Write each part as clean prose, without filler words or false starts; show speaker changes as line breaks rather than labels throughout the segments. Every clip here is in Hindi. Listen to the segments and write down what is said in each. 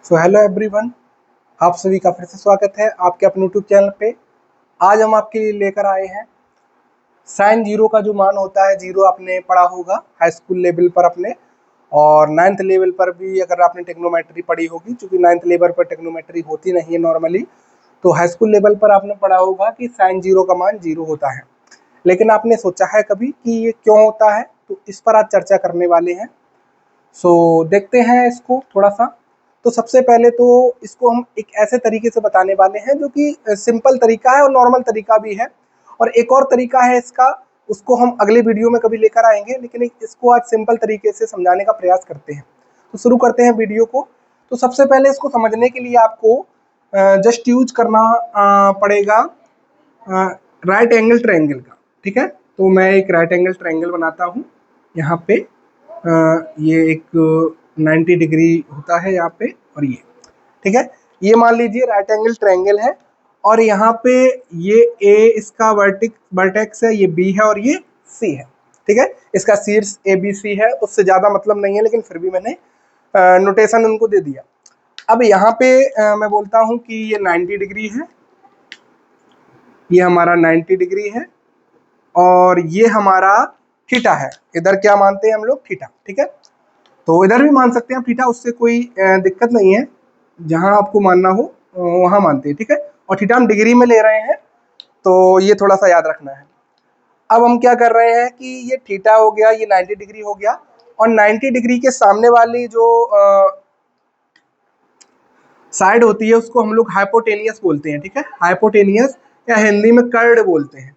सो हेलो एवरीवन, आप सभी का फिर से स्वागत है आपके अपने यूट्यूब चैनल पे। आज हम आपके लिए लेकर आए हैं साइन जीरो का जो मान होता है। जीरो आपने पढ़ा होगा हाई स्कूल लेवल पर अपने, और 9th लेवल पर भी अगर आपने टेक्नोमेट्री पढ़ी होगी, क्योंकि 9th लेवल पर टेक्नोमेट्री होती नहीं है नॉर्मली, तो हाई स्कूल लेवल पर आपने पढ़ा होगा कि साइन जीरो का मान जीरो होता है। लेकिन आपने सोचा है कभी कि ये क्यों होता है? तो इस पर आज चर्चा करने वाले हैं। सो देखते हैं इसको थोड़ा सा। तो सबसे पहले तो इसको हम एक ऐसे तरीके से बताने वाले हैं जो कि सिंपल तरीका है और नॉर्मल तरीका भी है, और एक और तरीका है इसका, उसको हम अगले वीडियो में कभी लेकर आएंगे, लेकिन इसको आज सिंपल तरीके से समझाने का प्रयास करते हैं। तो शुरू करते हैं वीडियो को। तो सबसे पहले इसको समझने के लिए आपको जस्ट यूज करना पड़ेगा राइट एंगल ट्रायंगल का। ठीक है, तो मैं एक राइट एंगल ट्रायंगल बनाता हूँ यहाँ पे। ये एक 90 डिग्री होता है यहाँ पे, और ये ठीक है, ये मान लीजिए राइट एंगल ट्रायंगल है, और यहाँ पे ये ए इसका वर्टेक्स है, ये बी है और ये सी है। ठीक है, इसका शीर्ष ए बी सी है, उससे ज़्यादा मतलब नहीं है, लेकिन फिर भी मैंने नोटेशन उनको दे दिया। अब यहाँ पे मैं बोलता हूँ कि ये 90 डिग्री है, ये हमारा 90 डिग्री है, और ये हमारा थीटा है। इधर क्या मानते हैं हम लोग? थीटा। ठीक है, तो इधर भी मान सकते हैं आप थीटा, उससे कोई दिक्कत नहीं है, जहां आपको मानना हो वहां मानते हैं। ठीक है, और थीटा हम डिग्री में ले रहे हैं, तो ये थोड़ा सा याद रखना है। अब हम क्या कर रहे हैं कि ये थीटा हो गया, ये 90 डिग्री हो गया, और 90 डिग्री के सामने वाली जो साइड होती है उसको हम लोग हाइपोटेनियस बोलते हैं। ठीक है, हाइपोटेनियस या हिंदी में कर्ड बोलते हैं।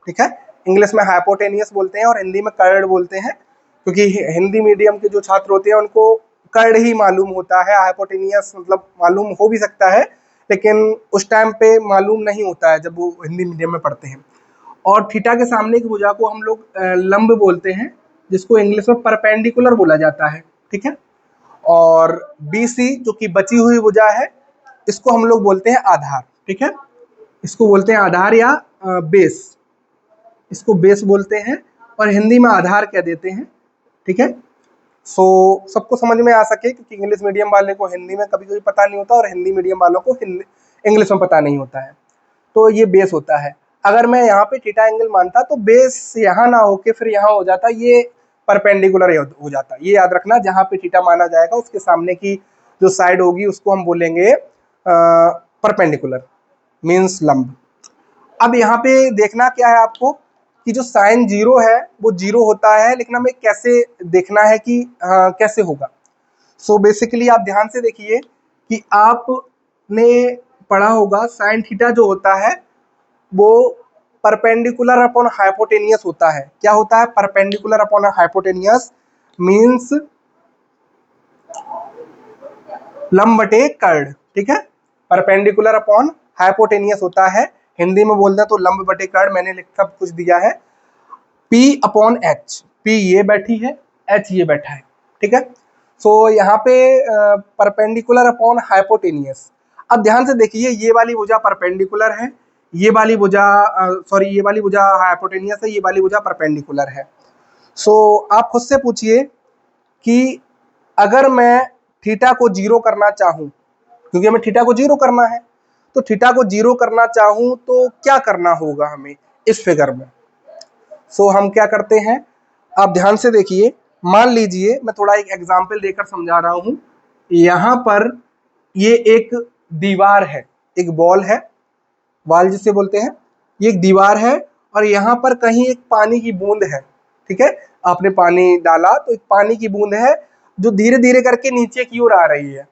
ठीक है, इंग्लिश में हाइपोटेनियस बोलते हैं और हिंदी में कर्ड बोलते हैं, क्योंकि हिंदी मीडियम के जो छात्र होते हैं उनको कर्ड ही मालूम होता है। हाइपोटेनियस मतलब मालूम हो भी सकता है, लेकिन उस टाइम पे मालूम नहीं होता है जब वो हिंदी मीडियम में पढ़ते हैं। और थीटा के सामने की भुजा को हम लोग लंब बोलते हैं, जिसको इंग्लिश में परपेंडिकुलर बोला जाता है। ठीक है, और BC जो कि बची हुई भुजा है, इसको हम लोग बोलते हैं आधार। ठीक है, इसको बोलते हैं आधार या बेस, इसको बेस बोलते हैं, और हिंदी में आधार कह देते हैं। ठीक है, सो सबको समझ में आ सके, क्योंकि इंग्लिश मीडियम वाले को हिंदी में कभी कभी पता नहीं होता, और हिंदी मीडियम वालों को इंग्लिश में पता नहीं होता है। तो ये बेस होता है। अगर मैं यहाँ पे थीटा एंगल मानता तो बेस यहाँ ना होके फिर यहाँ हो जाता, ये परपेंडिकुलर हो जाता। ये याद रखना, जहाँ पे थीटा माना जाएगा उसके सामने की जो साइड होगी उसको हम बोलेंगे परपेंडिकुलर, मीन्स लंब। अब यहाँ पे देखना क्या है आपको कि जो साइन जीरो है वो जीरो होता है, लेकिन हमें कैसे देखना है कि कैसे होगा। सो बेसिकली आप ध्यान से देखिए कि आपने पढ़ा होगा साइन थीटा जो होता है वो परपेंडिकुलर अपॉन हाइपोटेनियस होता है। क्या होता है? परपेंडिकुलर अपॉन हाइपोटेनियस, मीन्स लंब बटे कर्ड। ठीक है, परपेंडिकुलर अपॉन हाइपोटेनियस होता है, हिंदी में बोलते हैं तो लंब बटे कर्ड। मैंने सब कुछ दिया है, P अपॉन H। P ये बैठी है, H ये बैठा है। ठीक है, सो यहाँ पे परपेंडिकुलर अपॉन हाइपोटेनियस। अब ध्यान से देखिए, ये वाली भुजा परपेंडिकुलर है, ये वाली भुजा ये वाली भुजा हाइपोटेनियस है, ये वाली भुजा परपेंडिकुलर है। सो आप खुद से पूछिए कि अगर मैं थीटा को जीरो करना चाहूँ, क्योंकि हमें थीटा को जीरो करना है, तो थीटा को जीरो करना चाहूँ तो क्या करना होगा हमें इस फिगर में। सो हम क्या करते हैं, आप ध्यान से देखिए। मान लीजिए मैं थोड़ा एक एग्जाम्पल देकर समझा रहा हूँ। यहाँ पर ये एक दीवार है, एक वॉल है, वॉल जिसे बोलते हैं, ये एक दीवार है, और यहाँ पर कहीं एक पानी की बूंद है। ठीक है, आपने पानी डाला तो एक पानी की बूंद है जो धीरे धीरे करके नीचे की ओर आ रही है।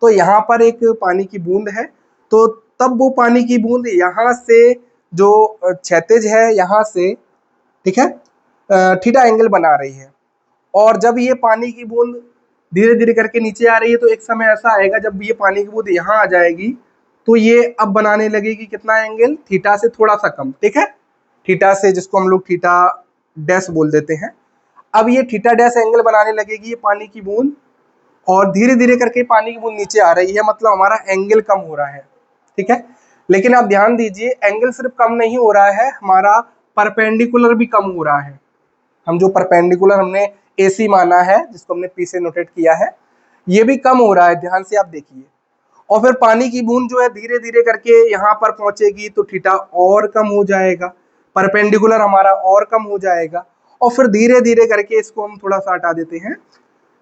तो यहाँ पर एक पानी की बूंद है, तो तब वो पानी की बूंद यहाँ से जो क्षैतिज है यहाँ से, ठीक है, थीटा एंगल बना रही है। और जब ये पानी की बूंद धीरे धीरे करके नीचे आ रही है, तो एक समय ऐसा आएगा जब ये पानी की बूंद यहाँ आ जाएगी, तो ये अब बनाने लगेगी कितना एंगल? थीटा से थोड़ा सा कम। ठीक है, थीटा से, जिसको हम लोग थीटा डैश बोल देते हैं। अब ये थीटा डैश एंगल बनाने लगेगी ये पानी की बूंद, और धीरे धीरे करके पानी की बूंद नीचे आ रही है, मतलब हमारा एंगल कम हो रहा है। ठीक है, लेकिन आप ध्यान दीजिए, एंगल सिर्फ कम नहीं हो रहा है, हमारा परपेंडिकुलर भी कम हो रहा है। हम जो परपेंडिकुलर हमने AC माना है, जिसको हमने P से नोटेट किया है, ये भी कम हो रहा है, ध्यान से आप देखिए। और फिर पानी की बूंद जो है धीरे धीरे करके यहाँ पर पहुंचेगी तो थीटा और कम हो जाएगा, परपेंडिकुलर हमारा और कम हो जाएगा। और फिर धीरे धीरे करके इसको हम थोड़ा सा हटा देते हैं,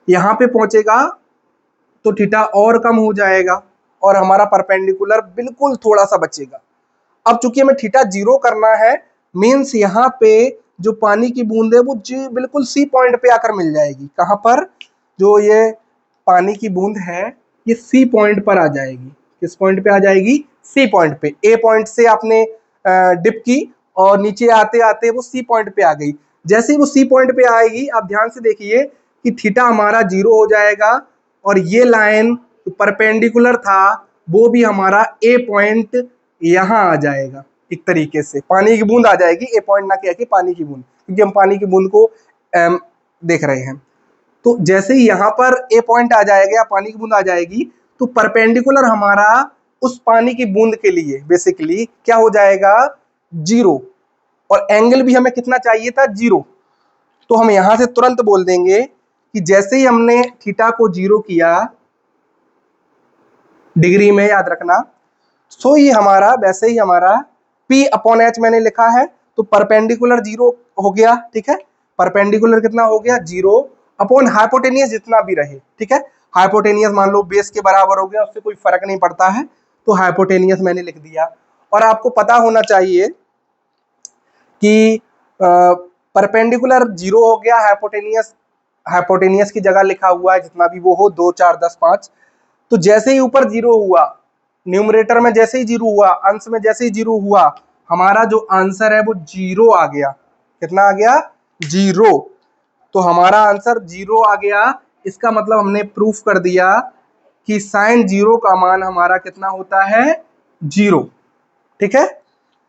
यहाँ पे पहुंचेगा तो थीटा और कम हो जाएगा और हमारा परपेंडिकुलर बिल्कुल थोड़ा सा बचेगा। अब चूंकि हमें थीटा 0 करना है, मीन्स यहाँ पे जो पानी की बूंद है वो जी बिल्कुल सी पॉइंट पे आकर मिल जाएगी। कहाँ पर? जो ये पानी की बूंद है ये सी पॉइंट पर आ जाएगी। किस पॉइंट पे आ जाएगी? सी पॉइंट पे। ए पॉइंट से आपने डिप की और नीचे आते आते वो सी पॉइंट पे आ गई। जैसे ही वो सी पॉइंट पे आएगी, आप ध्यान से देखिए कि थीटा हमारा 0 हो जाएगा और ये लाइन परपेंडिकुलर था वो भी हमारा ए पॉइंट यहाँ आ जाएगा। एक तरीके से पानी की बूंद आ जाएगी, ए पॉइंट ना कह के पानी की बूंद, क्योंकि हम पानी की बूंद को देख रहे हैं। तो जैसे ही यहाँ पर ए पॉइंट आ जाएगा, पानी की बूंद आ जाएगी, तो परपेंडिकुलर हमारा उस पानी की बूंद के लिए बेसिकली क्या हो जाएगा? 0। और एंगल भी हमें कितना चाहिए था? 0। तो हम यहां से तुरंत बोल देंगे कि जैसे ही हमने थीटा को 0 किया डिग्री में, याद रखना, सो ये हमारा वैसे ही हमारा P/H मैंने लिखा है, तो परपेंडिकुलर 0 हो गया। ठीक है, परपेंडिकुलर कितना हो गया? 0 अपॉन हाइपोटेनियस जितना भी रहे। ठीक है, हाइपोटेनियस मान लो बेस के बराबर हो गया, उससे कोई फर्क नहीं पड़ता है, तो हाइपोटेनियस मैंने लिख दिया। और आपको पता होना चाहिए कि परपेंडिकुलर 0 हो गया, हाइपोटेनियस की जगह लिखा हुआ है जितना भी वो हो, 2 4 10 5। तो जैसे ही ऊपर 0 हुआ, न्यूमरेटर में जैसे ही 0 हुआ, अंश में जैसे ही 0 हुआ, हमारा जो आंसर है वो 0 आ गया। कितना आ गया? 0। तो हमारा आंसर 0 आ गया। इसका मतलब हमने प्रूफ कर दिया कि साइन 0 का मान हमारा कितना होता है? 0। ठीक है,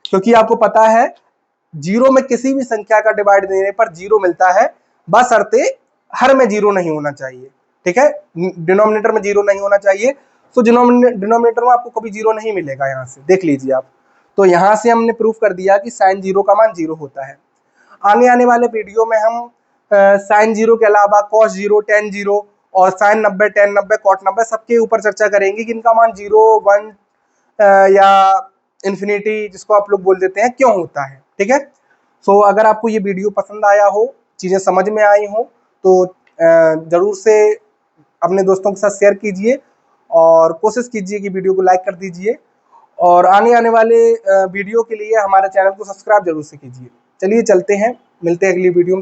क्योंकि आपको पता है 0 में किसी भी संख्या का डिवाइड देने पर 0 मिलता है, बशर्ते हर में 0 नहीं होना चाहिए। ठीक है, डिनोमिनेटर में 0 नहीं होना चाहिए। तो डिनोमिनेटर में आपको कभी 0 नहीं मिलेगा, यहाँ से देख लीजिए आप। तो यहाँ से हमने प्रूफ कर दिया कि साइन 0 का मान 0 होता है। आने आने वाले वीडियो में हम साइन 0 के अलावा कॉस 0, टेन 0 और साइन 90, टेन 90, कॉट 90 सबके ऊपर चर्चा करेंगे कि इनका मान 0, 1 या इन्फिनिटी जिसको आप लोग बोल देते हैं क्यों होता है। ठीक है, सो अगर आपको ये वीडियो पसंद आया हो, चीज़ें समझ में आई हो, तो ज़रूर से अपने दोस्तों के साथ शेयर कीजिए और कोशिश कीजिए कि वीडियो को लाइक कर दीजिए। और आने वाले वीडियो के लिए हमारे चैनल को सब्सक्राइब जरूर से कीजिए। चलिए चलते हैं, मिलते हैं अगली वीडियो में।